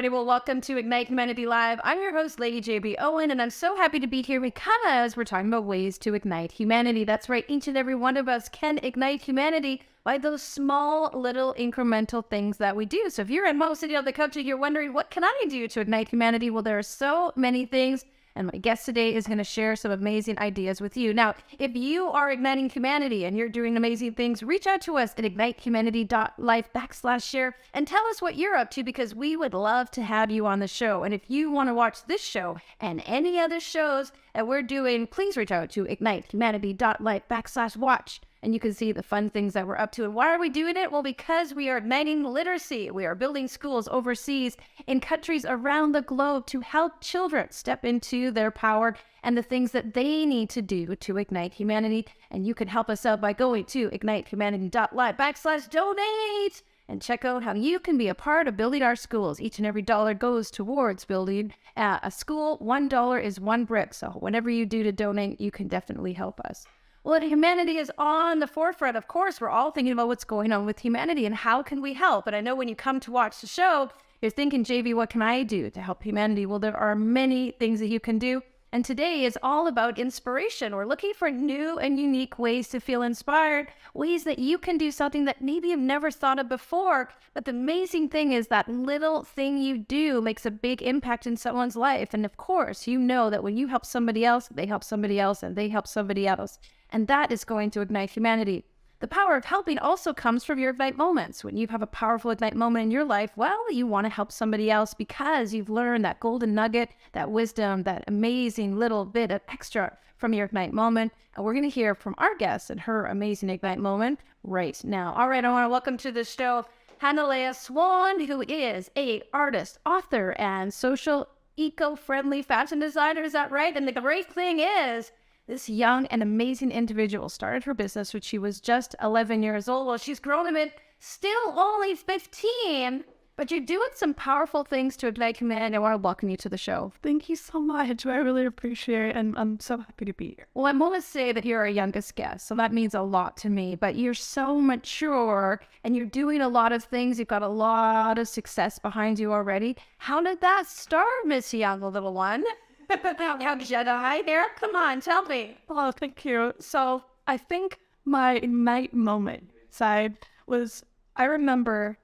Alrighty, well, welcome to Ignite Humanity Live. I'm your host, Lady JB Owen, and I'm so happy to be here because we're talking about ways to ignite humanity. That's right, each and every one of us can ignite humanity by those small, little, incremental things that we do. So if you're in Mo City of the country, you're wondering, what can I do to ignite humanity? Well, there are so many things. And my guest today is going to share some amazing ideas with you. Now, if you are igniting humanity and you're doing amazing things, reach out to us at ignitehumanity.life/share and tell us what you're up to, because we would love to have you on the show. And if you want to watch this show and any other shows that we're doing, please reach out to ignitehumanity.life/watch. And you can see the fun things that we're up to. And why are we doing it? Well, because we are igniting literacy. We are building schools overseas in countries around the globe to help children step into their power and the things that they need to do to ignite humanity. And you can help us out by going to ignitehumanity.live/donate and check out how you can be a part of building our schools. Each and every dollar goes towards building a school. $1 is one brick. So whatever you do to donate, you can definitely help us. Well, humanity is on the forefront. Of course, we're all thinking about what's going on with humanity and how can we help. And I know when you come to watch the show, you're thinking, JV, what can I do to help humanity? Well, there are many things that you can do. And today is all about inspiration. We're looking for new and unique ways to feel inspired, ways that you can do something that maybe you've never thought of before. But the amazing thing is that little thing you do makes a big impact in someone's life. And of course, you know that when you help somebody else, they help somebody else, and they help somebody else. And that is going to ignite humanity. The power of helping also comes from your Ignite moments. When you have a powerful Ignite moment in your life, well, you want to help somebody else because you've learned that golden nugget, that wisdom, that amazing little bit of extra from your Ignite moment. And we're going to hear from our guest and her amazing Ignite moment right now. All right, I want to welcome to the show Hannah Swan, who is an artist, author, and social eco-friendly fashion designer. Is that right? And the great thing is, this young and amazing individual started her business when she was just 11 years old. Well, she's grown a bit, still only 15, but you're doing some powerful things to ignite humanity. I want to welcome you to the show. Thank you so much. I really appreciate it, and I'm so happy to be here. Well, I want to say that you're our youngest guest, so that means a lot to me, but you're so mature, and you're doing a lot of things. You've got a lot of success behind you already. How did that start, Miss Young, little one? Young Jedi here. Come on, tell me. Oh, thank you. So I think my Ignite moment side was, I remember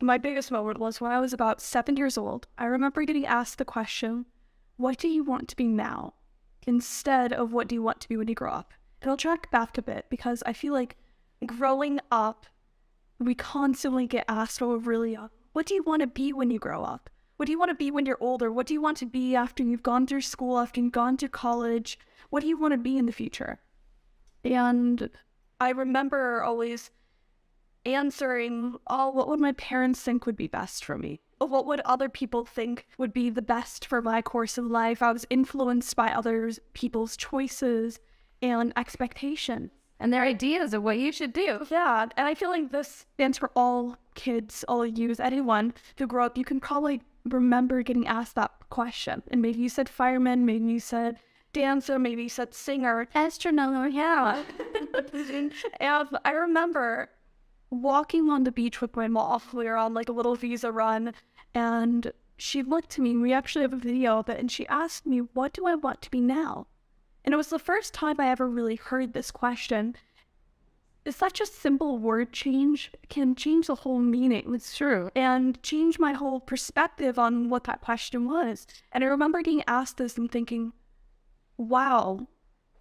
my biggest moment was when I was about 7 years old. I remember getting asked the question, what do you want to be now? Instead of what do you want to be when you grow up? And I'll track back a bit because I feel like growing up, we constantly get asked when we're really young, what do you want to be when you grow up? What do you want to be when you're older? What do you want to be after you've gone through school, after you've gone to college? What do you want to be in the future? And I remember always answering, oh, what would my parents think would be best for me? What would other people think would be the best for my course of life? I was influenced by other people's choices and expectations. And their ideas of what you should do. Yeah, and I feel like this stands for all kids, all youth, anyone who grew up. You can probably remember getting asked that question. And maybe you said fireman, maybe you said dancer, maybe you said singer, astronaut, yeah. And I remember walking on the beach with my mom. We were on like a little visa run, and she looked at me, and we actually have a video of it, and she asked me, what do I want to be now? And it was the first time I ever really heard this question. Such a simple word change can change the whole meaning. It's true. And change my whole perspective on what that question was. And I remember getting asked this and thinking, wow,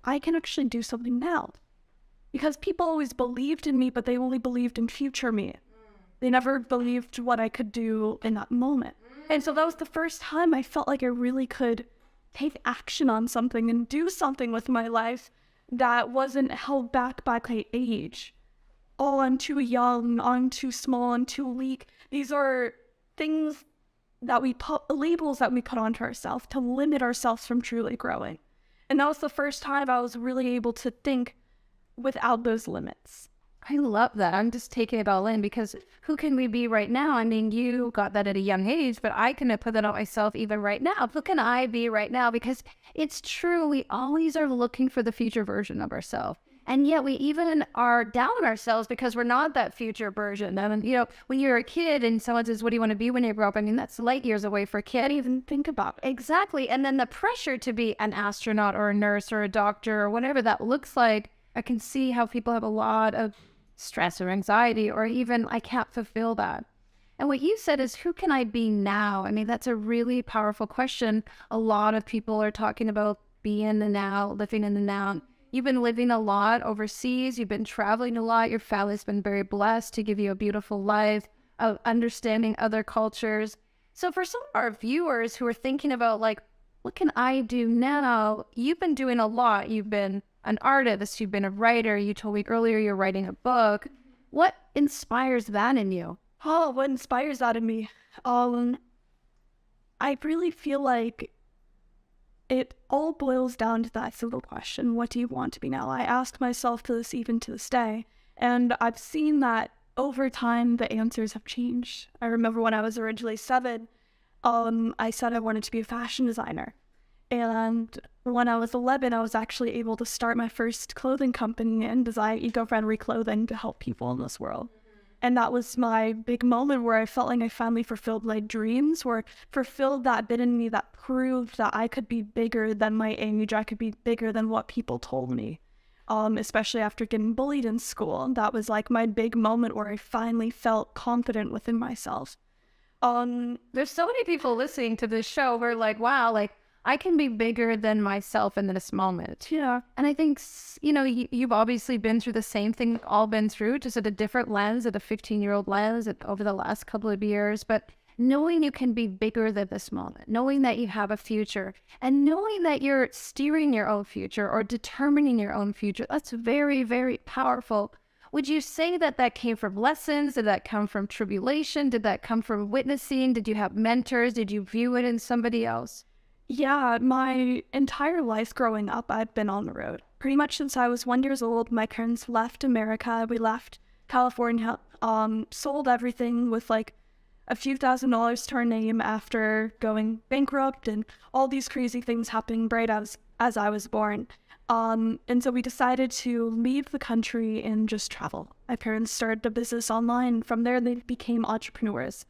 I can actually do something now. Because people always believed in me, but they only believed in future me. They never believed what I could do in that moment. And so that was the first time I felt like I really could take action on something and do something with my life that wasn't held back by my age. Oh, I'm too young, I'm too small, I'm too weak. These are things that we put, labels that we put onto ourselves to limit ourselves from truly growing. And that was the first time I was really able to think without those limits. I love that. I'm just taking it all in because who can we be right now? I mean, you got that at a young age, but I can put that on myself even right now. Who can I be right now? Because it's true. We always are looking for the future version of ourselves. And yet we even are down on ourselves because we're not that future version. And, when you're a kid and someone says, what do you want to be when you grow up? I mean, that's light years away for a kid. Can't even think about it. Exactly. And then the pressure to be an astronaut or a nurse or a doctor or whatever that looks like, I can see how people have a lot of stress or anxiety, or even, I can't fulfill that. And what you said is, who can I be now? I mean, that's a really powerful question. A lot of people are talking about being the now, living in the now. You've been living a lot overseas. You've been traveling a lot. Your family's been very blessed to give you a beautiful life of understanding other cultures. So for some of our viewers who are thinking about, like, what can I do now? You've been doing a lot. You've been an artist. You've been a writer. You told me earlier you're writing a book. What inspires that in you? Oh, what inspires that in me? I really feel like it all boils down to that simple question: what do you want to be now? I ask myself this even to this day, and I've seen that over time the answers have changed. I remember when I was originally 7, I said I wanted to be a fashion designer. And when I was 11, I was actually able to start my first clothing company and design eco-friendly clothing to help people in this world. And that was my big moment where I felt like I finally fulfilled my dreams, or fulfilled that bit in me that proved that I could be bigger than my age. I could be bigger than what people told me, especially after getting bullied in school. That was like my big moment where I finally felt confident within myself. There's so many people listening to this show who are like, wow, like, I can be bigger than myself in this moment. Yeah. And I think, you've obviously been through the same thing we've all been through, just at a different lens, at a 15-year-old lens over the last couple of years. But knowing you can be bigger than this moment, knowing that you have a future, and knowing that you're steering your own future or determining your own future, that's very, very powerful. Would you say that that came from lessons? Did that come from tribulation? Did that come from witnessing? Did you have mentors? Did you view it in somebody else? Yeah, my entire life growing up, I've been on the road. Pretty much since I was 1 year old, my parents left America. We left California, sold everything with like a few $1,000s to our name after going bankrupt and all these crazy things happening right as I was born. And so we decided to leave the country and just travel. My parents started a business online. From there, they became entrepreneurs.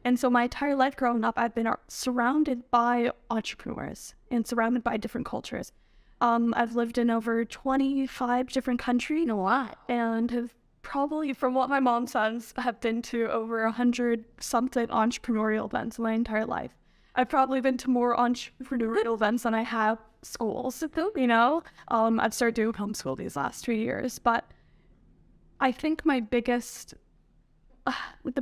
And so my entire life growing up, I've been surrounded by entrepreneurs and surrounded by different cultures. I've lived in over 25 different countries. A lot. And have probably, from what my mom says, have been to over 100-something entrepreneurial events my entire life. I've probably been to more entrepreneurial events than I have schools, I've started doing homeschool these last 2 years. But I think the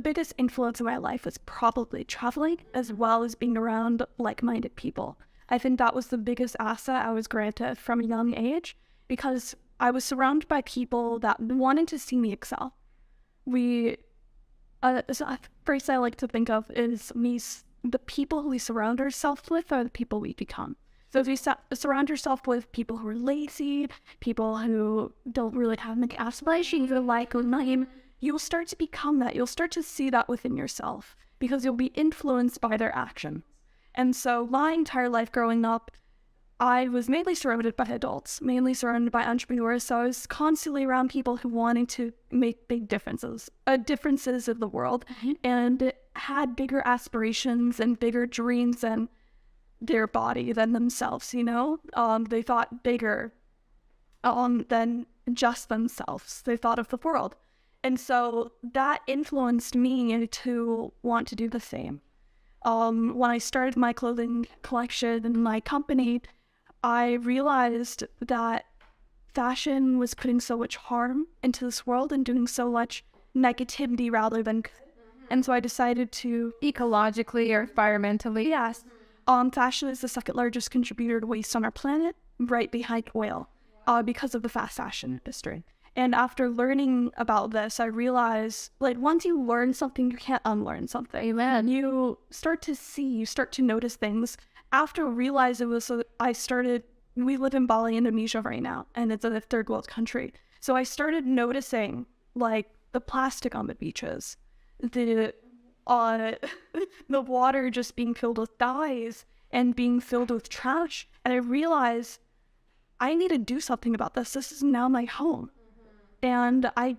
biggest influence in my life was probably traveling, as well as being around like-minded people. I think that was the biggest asset I was granted from a young age, because I was surrounded by people that wanted to see me excel. So a phrase I like to think of is the people who we surround ourselves with are the people we become. So if you surround yourself with people who are lazy, people who don't really have many aspirations or like or name, you'll start to become that. You'll start to see that within yourself, because you'll be influenced by their action. And so my entire life growing up, I was mainly surrounded by adults, mainly surrounded by entrepreneurs. So I was constantly around people who wanted to make big differences in the world, and had bigger aspirations and bigger dreams than their body, than themselves, They thought bigger than just themselves. They thought of the world. And so that influenced me to want to do the same. When I started my clothing collection and my company, I realized that fashion was putting so much harm into this world and doing so much negativity rather than good. And so I decided to... Ecologically or environmentally? Yes. Fashion is the second largest contributor to waste on our planet, right behind oil, because of the fast fashion industry. And after learning about this, I realized, once you learn something, you can't unlearn something. Amen. You start to notice things. After realizing this, we live in Bali, Indonesia right now, and it's a third world country. So I started noticing, the plastic on the beaches, the water just being filled with dyes and being filled with trash. And I realized I need to do something about this. This is now my home. And I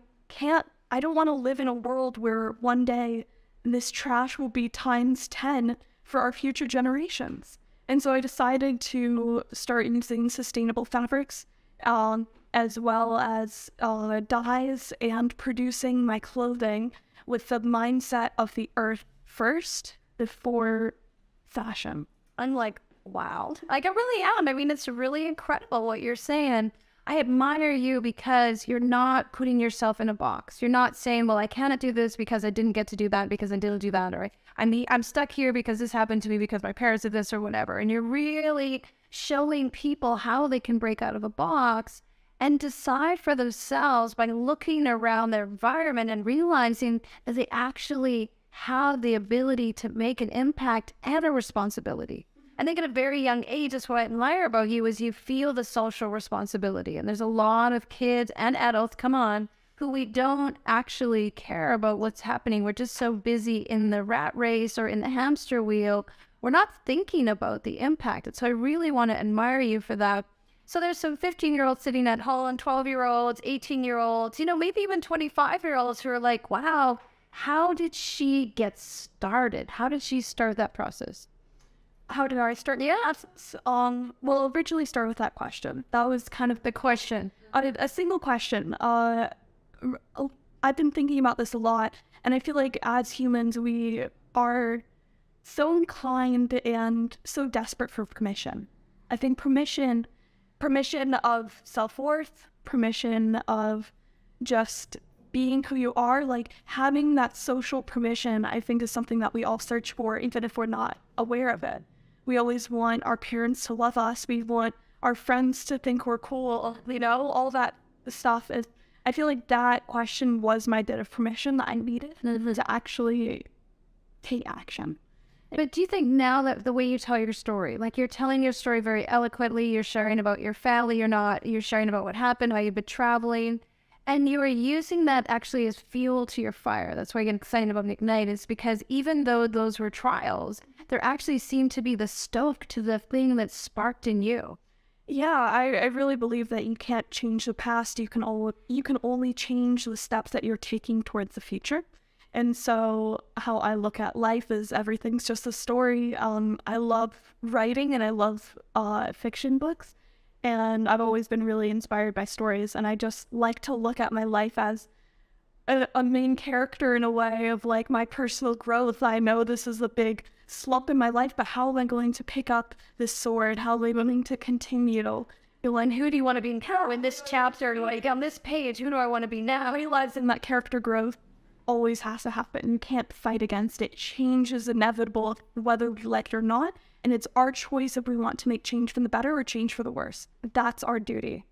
don't want to live in a world where one day this trash will be times 10 for our future generations. And so I decided to start using sustainable fabrics, as well as dyes, and producing my clothing with the mindset of the earth first before fashion. I'm like, wow. Like, I really am. I mean, it's really incredible what you're saying. I admire you because you're not putting yourself in a box. You're not saying, well, I cannot do this because I didn't get to do that because I didn't do that. Or I'm stuck here because this happened to me because my parents did this or whatever. And you're really showing people how they can break out of a box and decide for themselves by looking around their environment and realizing that they actually have the ability to make an impact and a responsibility. I think at a very young age, that's what I admire about you, is you feel the social responsibility. And there's a lot of kids and adults, come on, who we don't actually care about what's happening. We're just so busy in the rat race or in the hamster wheel. We're not thinking about the impact. And so I really want to admire you for that. So there's some 15-year-olds sitting at home, 12-year-olds, 18-year-olds, maybe even 25-year-olds who are like, wow, how did she get started? How did she start that process? How did I start? Yeah. Well, originally start with that question. That was kind of The question. a single question. I've been thinking about this a lot, and I feel like as humans, we are so inclined and so desperate for permission. I think permission of self-worth, permission of just being who you are, like having that social permission, I think is something that we all search for, even if we're not aware of it. We always want our parents to love us. We want our friends to think we're cool, all that stuff. I feel like that question was my bit of permission that I needed to actually take action. But do you think now that the way you tell your story, like you're telling your story very eloquently, you're sharing about your family, you're sharing about what happened, how you've been traveling, and you are using that actually as fuel to your fire. That's why I get excited about Ignite, is because even though those were trials, there actually seemed to be the stoke to the thing that sparked in you. Yeah, I really believe that you can't change the past. You can only change the steps that you're taking towards the future. And so how I look at life is everything's just a story. I love writing and I love fiction books. And I've always been really inspired by stories. And I just like to look at my life as a main character in a way of like my personal growth. I know this is a big slump in my life, but how am I going to pick up this sword? How am I going to continue? And who do you want to be now in this chapter? Like on this page, who do I want to be now? I realize in that character growth always has to happen. You can't fight against it. Change is inevitable whether we like it or not. And it's our choice if we want to make change for the better or change for the worse. That's our duty.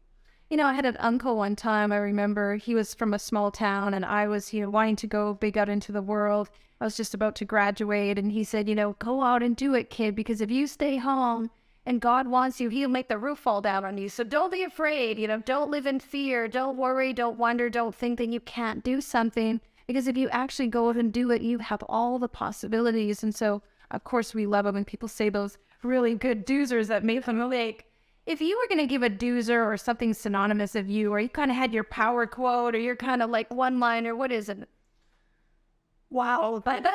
I had an uncle one time. I remember he was from a small town and I was, wanting to go big out into the world. I was just about to graduate and he said, go out and do it, kid, because if you stay home and God wants you, he'll make the roof fall down on you. So don't be afraid, don't live in fear. Don't worry, don't wonder, don't think that you can't do something. Because if you actually go out and do it, you have all the possibilities. And so, of course, we love it when people say those really good doozers that make them like, if you were going to give a doozer or something synonymous of you, or you kind of had your power quote, or you're kind of like one-liner, what is it? Wow, but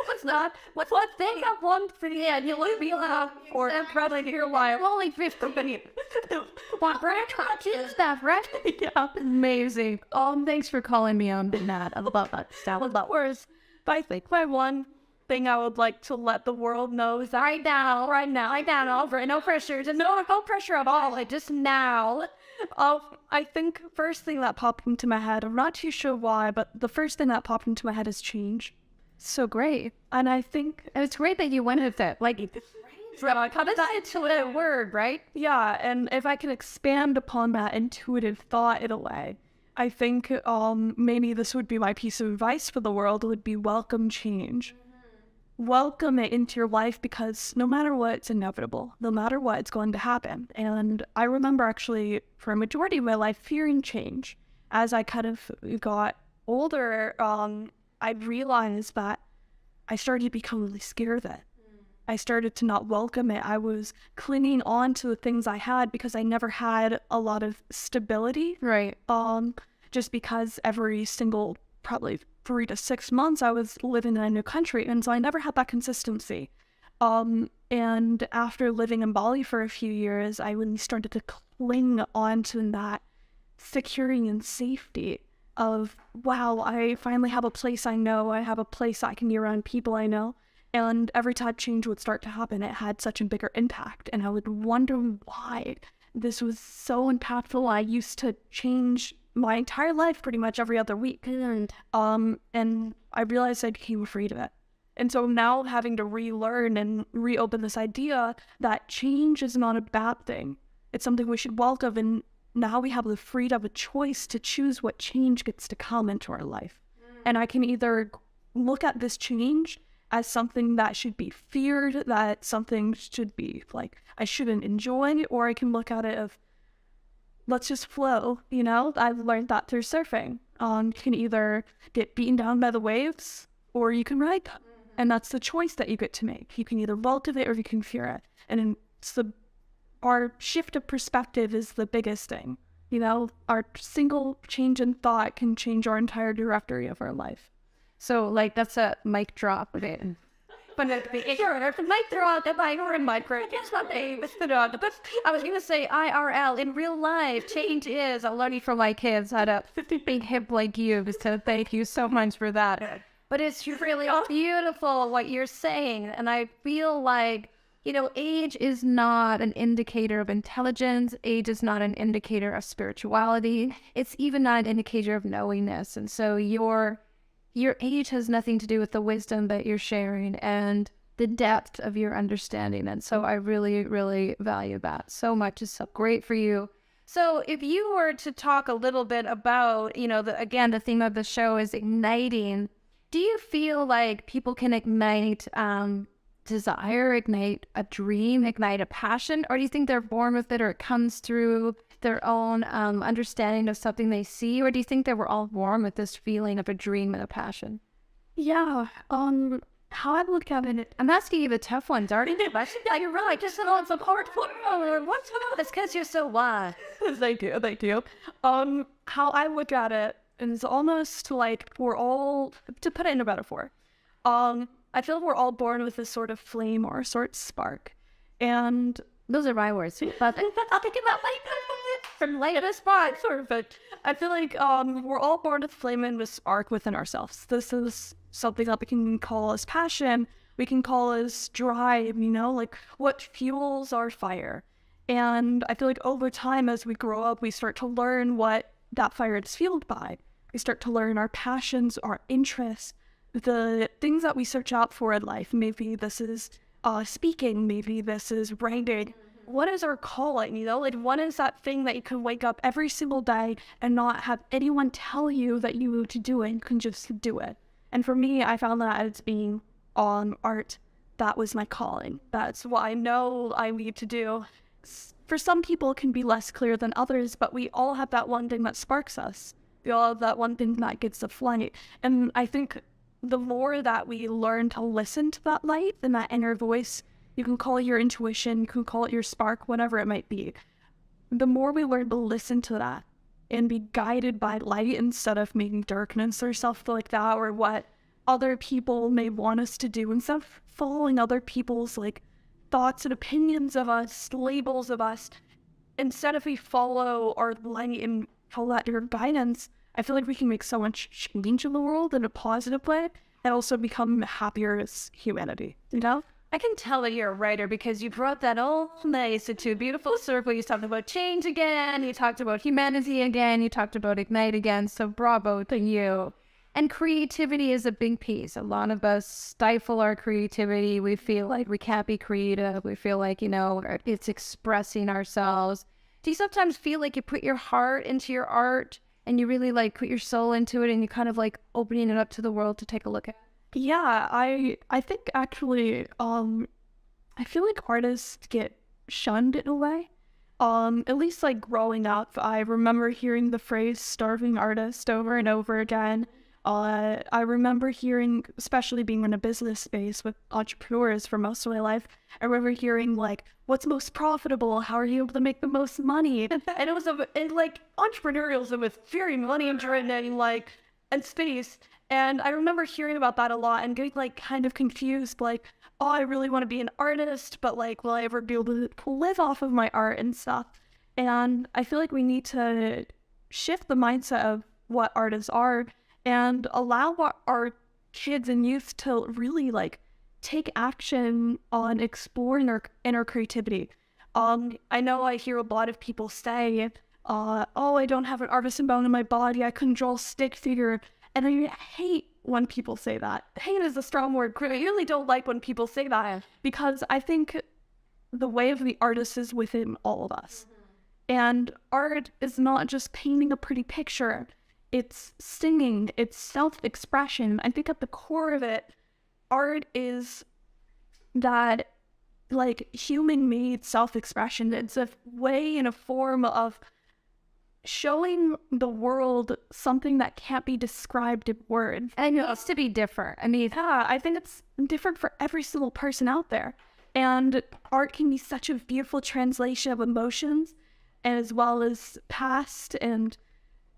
what's not? What's one thing? One thing, yeah, you would be allowed, or probably your life. Only 50 minutes. What is that, right? Yeah, amazing. Thanks for calling me on that. I love that stuff. Whereas, but I think my one thing I would like to let the world know is that right now, no pressure, no pressure at all, like just now. I think first thing that popped into my head, I'm not too sure why, but the first thing that popped into my head is change. So great. And I think it's great that you went with it. Like, it's a word, right? Yeah, and if I can expand upon that intuitive thought in a way, I think maybe this would be my piece of advice for the world, would be welcome change. Welcome it into your life, because no matter what, it's inevitable. No matter what, it's going to happen. And I remember actually for a majority of my life fearing change. As I kind of got older, I realized that I started to become really scared of it. I started to not welcome it. I was clinging on to the things I had because I never had a lot of stability. Right. Just because every single probably 3 to 6 months I was living in a new country, and so I never had that consistency. And after living in Bali for a few years, I really started to cling on to that security and safety of, wow, I finally have a place I know. I have a place I can be around people I know. And every time change would start to happen, it had such a bigger impact. And I would wonder why this was so impactful. I used to change my entire life pretty much every other week. And I realized I became afraid of it. And so now having to relearn and reopen this idea that change is not a bad thing. It's something we should welcome. And now we have the freedom of a choice to choose what change gets to come into our life. And I can either look at this change as something that should be feared, that something should be like, I shouldn't enjoy, or I can look at it of, let's just flow, you know? I've learned that through surfing. You can either get beaten down by the waves, or you can ride them. And that's the choice that you get to make. You can either welcome it or you can fear it. And it's our shift of perspective is the biggest thing. You know, our single change in thought can change our entire directory of our life. So, like, that's a mic drop. But it sure, there's a mic drop. It's not but I was going to say IRL, in real life, change is, I'm learning from my kids how to be hip like you. So thank you so much for that. But it's really beautiful what you're saying. And I feel like, you know, age is not an indicator of intelligence. Age is not an indicator of spirituality. It's even not an indicator of knowingness. And so your age has nothing to do with the wisdom that you're sharing and the depth of your understanding. And so I really, really value that so much. It's so great for you. So if you were to talk a little bit about, you know, again, the theme of the show is igniting. Do you feel like people can ignite desire, ignite a dream, ignite a passion? Or do you think they're born with it, or it comes through their own understanding of something they see? Or do you think that we're all born with this feeling of a dream and a passion? Yeah. How I look at it, I'm asking you the tough ones, aren't you? Yeah, you're right. Just on some hard one. What's about this? Because you're so wise. They do. How I look at it is almost like we're all, to put it in a metaphor, I feel we're all born with this sort of flame or a sort of spark. And those are my words. But I'll think about from latest spark. But I feel like we're all born with flame and with spark within ourselves. This is something that we can call as passion. We can call as drive, you know, like what fuels our fire. And I feel like over time, as we grow up, we start to learn what that fire is fueled by. We start to learn our passions, our interests, the things that we search out for in life. Maybe this is speaking, maybe this is writing. What is our calling, you know? Like, what is that thing that you can wake up every single day and not have anyone tell you that you need to do it? You can just do it. And for me, I found that as being on art. That was my calling. That's what I know I need to do. For some people, it can be less clear than others, but we all have that one thing that sparks us. We all have that one thing that gets the flight. And I think the more that we learn to listen to that light and that inner voice, you can call it your intuition, you can call it your spark, whatever it might be. The more we learn to listen to that and be guided by light instead of making darkness or stuff like that, or what other people may want us to do, instead of following other people's like thoughts and opinions of us, labels of us, instead of we follow our light and follow that your guidance, I feel like we can make so much change in the world in a positive way and also become happier as humanity, you know? I can tell that you're a writer because you brought that all nice into a beautiful circle. You talked about change again. You talked about humanity again. You talked about ignite again. So bravo to you. And creativity is a big piece. A lot of us stifle our creativity. We feel like we can't be creative. We feel like, you know, it's expressing ourselves. Do you sometimes feel like you put your heart into your art and you really like put your soul into it and you kind of like opening it up to the world to take a look at? Yeah, I think actually, I feel like artists get shunned in a way. At least like growing up, I remember hearing the phrase starving artist over and over again. I remember hearing, especially being in a business space with entrepreneurs for most of my life, I remember hearing like, what's most profitable? How are you able to make the most money? And it was like entrepreneurialism was very money driven and like, and space. And I remember hearing about that a lot and getting like kind of confused, like, oh, I really want to be an artist, but like, will I ever be able to live off of my art and stuff? And I feel like we need to shift the mindset of what artists are and allow our kids and youth to really like take action on exploring our inner creativity. I know I hear a lot of people say, oh, I don't have an artisan bone in my body, I couldn't draw a stick figure. And I hate when people say that. Hate is a strong word. I really don't like when people say that because I think the way of the artist is within all of us. And art is not just painting a pretty picture. It's singing, it's self-expression. I think at the core of it, art is that like human-made self-expression. It's a way and a form of showing the world something that can't be described in words. And it needs to be different. I mean, Yeah, I think it's different for every single person out there. And art can be such a beautiful translation of emotions, as well as past and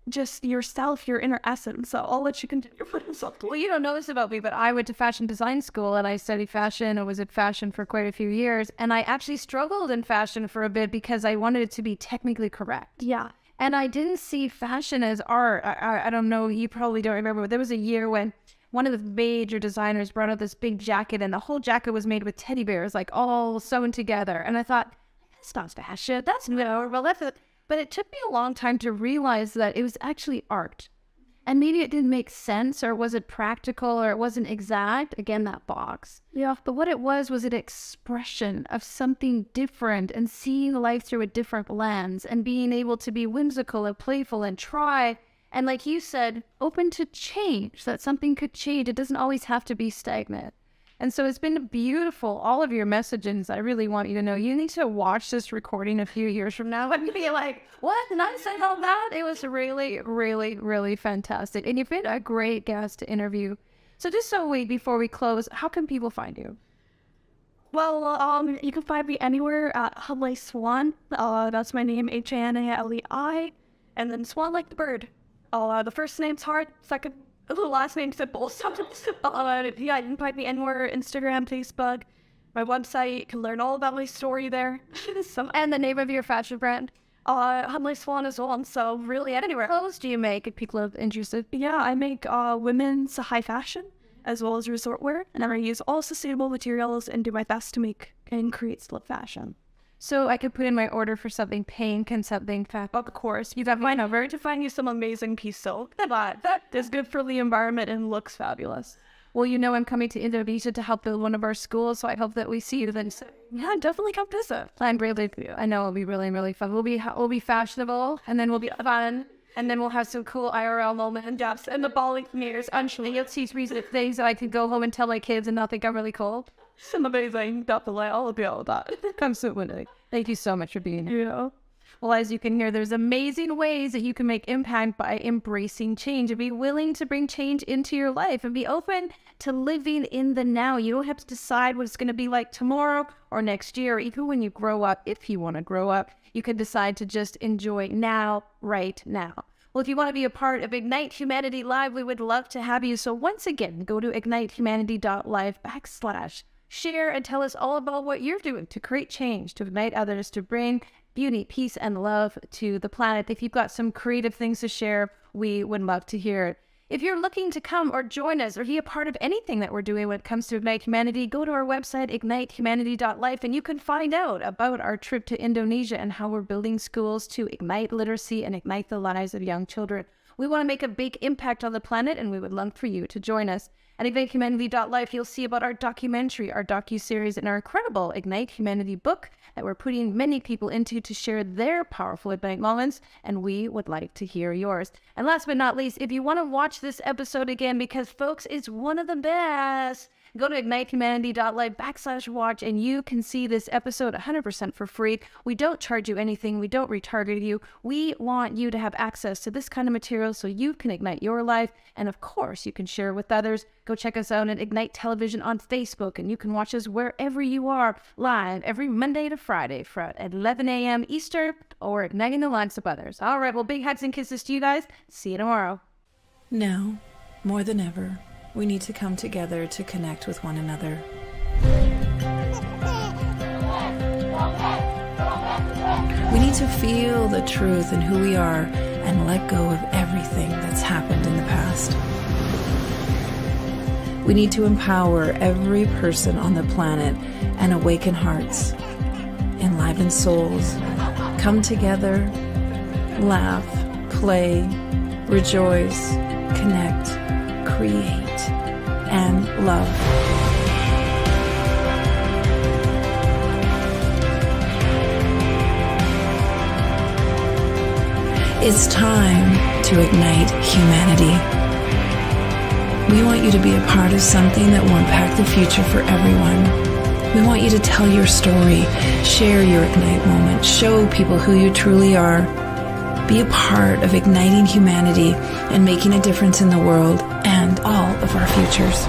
just yourself, your inner essence. So I'll let you continue for yourself. well, you don't know this about me, but I went to fashion design school and I studied fashion. I was in fashion for quite a few years. And I actually struggled in fashion for a bit because I wanted it to be technically correct. Yeah. And I didn't see fashion as art. I don't know, you probably don't remember, but there was a year when one of the major designers brought out this big jacket and the whole jacket was made with teddy bears, like all sewn together. And I thought, that's not fashion. That's no, well, that's it. But it took me a long time to realize that it was actually art. And maybe it didn't make sense, or was it practical, or it wasn't exact. Again, that box. Yeah. But what it was an expression of something different and seeing life through a different lens and being able to be whimsical and playful and try. And like you said, open to change, that something could change. It doesn't always have to be stagnant. And so it's been beautiful, all of your messages. I really want you to know, you need to watch this recording a few years from now and be like, what? And I said all that? It was really, really, really fantastic. And you've been a great guest to interview. So just before we close, how can people find you? Well, you can find me anywhere at Hanley Swan. That's my name, Hanalei, and then Swan like the bird. The first name's hard, the last name's simple. So, yeah, you can find me anywhere, Instagram, Facebook, my website. You can learn all about my story there. And the name of your fashion brand? Hanley Swan as well. So really anywhere. What clothes do you make if people are interested? Yeah, I make women's high fashion as well as resort wear, and I use all sustainable materials and do my best to make and create slow fashion. So I could put in my order for something pink and something fat. Of course, you have my number to find you some amazing piece silk that is good for the environment and looks fabulous. Well, you know I'm coming to Indonesia to help build one of our schools, so I hope that we see you then. Yeah, definitely come visit. I know it'll be really, really fun. We'll be fashionable, and then we'll be fun, and then we'll have some cool IRL moments. Yes, and the Bali mirrors. Actually, you'll see things that I could go home and tell my kids and not think I'm really cool. Some amazing, definitely. I'll be all that. I'm so winning. Thank you so much for being here. Yeah. Well, as you can hear, there's amazing ways that you can make impact by embracing change and be willing to bring change into your life and be open to living in the now. You don't have to decide what it's going to be like tomorrow or next year, or even when you grow up. If you want to grow up, you can decide to just enjoy now, right now. Well, if you want to be a part of Ignite Humanity Live, we would love to have you. So once again, go to ignitehumanity.live/share and tell us all about what you're doing to create change, to ignite others, to bring beauty, peace, and love to the planet. If you've got some creative things to share, we would love to hear it. If you're looking to come or join us or be a part of anything that we're doing when it comes to Ignite Humanity, go to our website, ignitehumanity.life, and you can find out about our trip to Indonesia and how we're building schools to ignite literacy and ignite the lives of young children. We want to make a big impact on the planet, and we would love for you to join us. At ignitehumanity.life, you'll see about our documentary, our docuseries, and our incredible Ignite Humanity book that we're putting many people into to share their powerful Ignite moments, and we would like to hear yours. And last but not least, if you want to watch this episode again, because folks, it's one of the best, Go to ignitehumanity.live/watch and you can see this episode 100% for free. We don't charge you anything. We don't retarget you. We want you to have access to this kind of material so you can ignite your life. And of course, you can share with others. Go check us out at Ignite Television on Facebook, and you can watch us wherever you are, live every Monday to Friday at 11 a.m. Eastern, or igniting the lives of others. All right, well, big hugs and kisses to you guys. See you tomorrow. Now, more than ever, we need to come together to connect with one another. We need to feel the truth in who we are and let go of everything that's happened in the past. We need to empower every person on the planet and awaken hearts, enliven souls, come together, laugh, play, rejoice, connect, create, and love. It's time to ignite humanity. We want you to be a part of something that will impact the future for everyone. We want you to tell your story, share your Ignite moment, show people who you truly are. Be a part of igniting humanity and making a difference in the world and all of our futures.